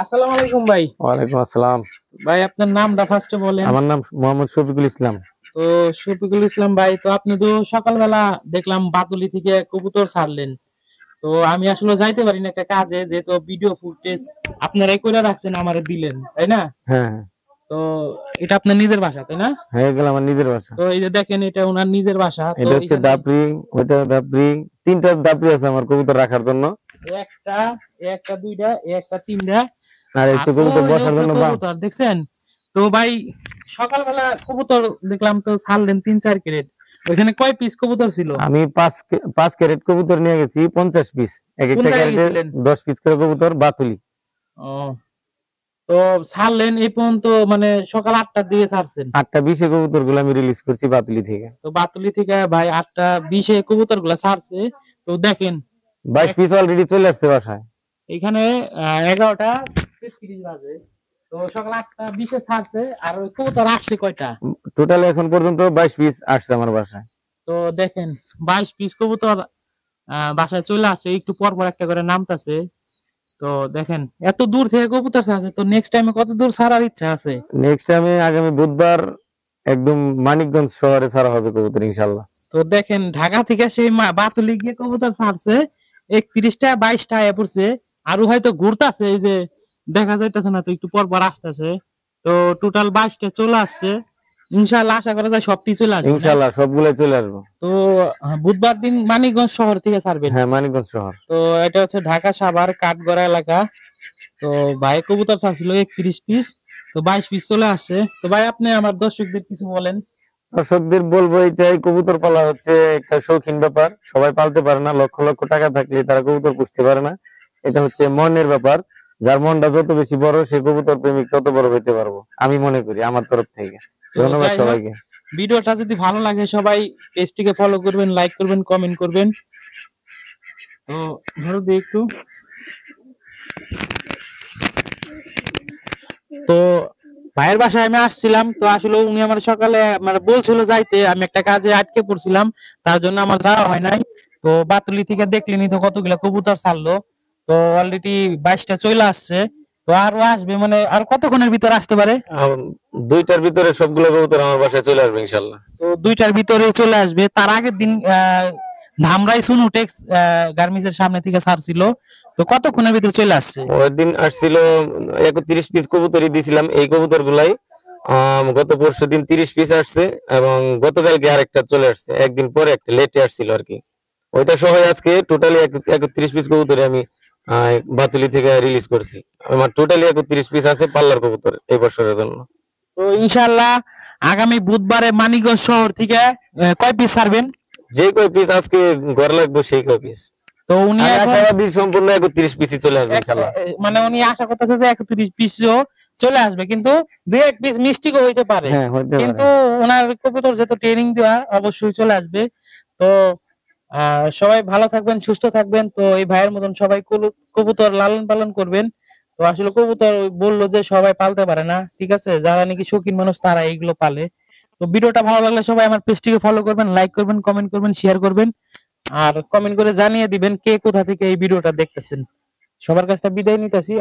আসসালামু আলাইকুম ভাই। ওয়ালাইকুম আসসালাম। ভাই আপনার নামটা ফার্স্টে বলেন। আমার নাম মোহাম্মদ শফিকুল ইসলাম। তো শফিকুল ইসলাম ভাই, তো আপনি তো সকালবেলা দেখলাম বাতুলি থেকে কবুতর ছাড়লেন। তো আমি আসলে যাইতে পারি না একটা কাজে, যেহেতু ভিডিও ফুটেজ আপনারাই করে রাখছেন, আমারে দিলেন, তাই না? হ্যাঁ, তো এটা আপনার নিজের বাসা, তাই না? হ্যাঁ, এগুলো আমার নিজের বাসা। তো এই যে দেখেন, এটা ওনার নিজের বাসা। তো এটা হচ্ছে এখানে দাপড়ি, ওইটা দাপড়ি, তিনটা দাপড়ি আছে আমার কবুতর রাখার জন্য। একটা একটা দুইটা একটা তিনটা, আর আর একটু কবুতর ওই যে বসার উপরে জন্য কবুতর দেখছেন? তো ভাই সকালবেলা কবুতর দেখলাম তো ছাড়লেন 3-4 ক্যারেট। ওইখানে কয় পিস কবুতর ছিল? আমি পাঁচ ক্যারেট কবুতর নিয়ে গেছি, 50 পিস। এক কোন একটা জায়গায় ক্যারেটে গেছিলেন? 10 পিস করে কবুতর বাতুলি। ও, তো ছাড়লেন এই পর্যন্ত, মানে সকাল 8টার দিকে ছাড়ছেন। 8টা 20-এ কবুতর গুলো আমি রিলিজ করছি বাতুলি থেকে। তো বাতুলি থেকে ভাই 8টা 20-এ কবুতর গুলা ছাড়ছে। তো দেখেন 22 পিস অলরেডি চলে আসছে বাসায়। এখানে 11টা 33 বাজে। তো সকাল 8টা 20-এ ছাড়ছে, আর ওই কবুতর আসছে কয়টা? টোটাল এখন পর্যন্ত 22 পিস আসছে আমার বাসায়। তো দেখেন 22 পিস কবুতর বাসায় চলে আসছে, একটু পর পর একটা করে নামতাছে। তো দেখেন এত দূর থেকে কবুতর ছাড়ছে, তো নেক্সট টাইমে কত দূর ছাড়ার ইচ্ছা আছে? নেক্সট টাইমে আগামী বুধবার একদম মানিকগঞ্জ শহরে ছাড়া হবে কবুতর ইনশাল্লাহ। তো দেখেন ঢাকা থেকে সেই বাতুলি গিয়ে কবুতর ছাড়ছে, 31টা 22টা আয়া পড়ছে। আরো হয়তো ঘুরতাছে, এই যে দেখা যাইতেছে না, তো একটু পর পর আসতেছে। তো টোটাল 22টা চলে আসছে। ইনশাআল্লাহ আশা করা যায় সবটি চলে আসবে, না? ইনশাল্লাহ সবগুলো চলে আসবো। তো বুধবার দিন মানিকগঞ্জ শহর থেকে ছাড়বেন। হ্যাঁ, মানিকগঞ্জ শহর। তো এটা হচ্ছে ঢাকা সাভার কাঠগড়া এলাকা। তো ভাই কবুতর ছাড়ছিল 31 পিস, তো 22 পিস চলে আসছে। তো ভাই আপনি আমার দর্শকদের কিছু বলেন। দর্শকদের বলবো এটাই, কবুতর পালা হচ্ছে একটা শৌখিন ব্যাপার, সবাই পালতে পারে না। লক্ষ লক্ষ টাকা থাকলে তারা কবুতর পুষতে পারে না। এটা হচ্ছে মনের ব্যাপার। যার মনটা যত বেশি বড়, সে কবুতর প্রেমিক তত বড় হইতে পারবো, আমি মনে করি আমার তরফ থেকে। তো ধন্যবাদ যাই হোক, সবাইকে। ভিডিওটা যদি ভালো লাগে সবাই পেজটিকে ফলো করবেন, লাইক করবেন, কমেন্ট করবেন। তো ধরো দিয়ে একটু। তো ভাইয়ের বাসায় আমি আসছিলাম, তো আসলে উনি আমার সকালে মানে বলছিল যাইতে, আমি একটা কাজে আটকে পড়ছিলাম, তার জন্য আমার যাওয়া হয় নাই। তো বাতুলি থেকে দেখলেনি তো কতগুলা কবুতর ছাড়লো। তো অলরেডি 22টা চলে আসছে। তো আরো আসবে, মানে আর কতক্ষণের ভিতর আসতে পারে? 2টার ভিতরে সবগুলো কবুতর আমার বাসায় চলে আসবে ইনশাল্লাহ। তো 2টার ভিতরে চলে আসবে। তার আগের দিন ধামরাই সুনুটেক্স গার্মেন্টসের সামনে থেকে ছাড়ছিল। তো কতক্ষণের ভিতরে চলে আসছে? ওই দিন আসছিল 31 পিস কবুতরই দিছিলাম। এই কবুতর গুলাই গত পরশুদিন 30 পিস আসছে, এবং গতকালকে আরেকটা চলে আসছে, একদিন পরে একটা লেটে আসছিল আর কি। ওইটা সহ আজকে টোটালি 31 পিস কবুতরে আমি বাতুলি থেকে রিলিজ করছি। আমার টোটালি 31 পিস আছে পাল্লার কবুতর এই বছরের জন্য। তো ইনশাআল্লাহ আগামী বুধবারে মানিকগঞ্জ শহর থেকে কয় পিস ছাড়বেন? যে কয় পিস আজকে ঘর লাগবে সেই কয় পিস। তো উনি আমি এখন আশাবাদী সম্পূর্ণ 31 পিসই চলে আসবে ইনশাল্লাহ। মানে উনি আশা করতেছে যে 31 পিসও চলে আসবে, কিন্তু 2-1 পিস মিস্টেকও হইতে পারে। হ্যাঁ, হতে কিন্তু পারে। ওনার কবুতর যেহেতু ট্রেনিং দেওয়া, অবশ্যই চলে আসবে। তো সবাই ভালো থাকবেন, সুস্থ থাকবেন। তো এই ভাইয়ের মতন সবাই কবুতর লালন পালন করবেন। তো আসলে কবুতর ওই বললো যে সবাই পালতে পারে না, ঠিক আছে? যারা নাকি শৌখিন মানুষ তারা এইগুলো পালে। তো ভিডিওটা ভালো লাগলে সবাই আমার পেজটিকে ফলো করবেন, লাইক করবেন, কমেন্ট করবেন, শেয়ার করবেন। আর কমেন্ট করে জানিয়ে দিবেন কে কোথা থেকে এই ভিডিওটা দেখতেছেন। সবার কাছ থেকে বিদায় নিতেছি।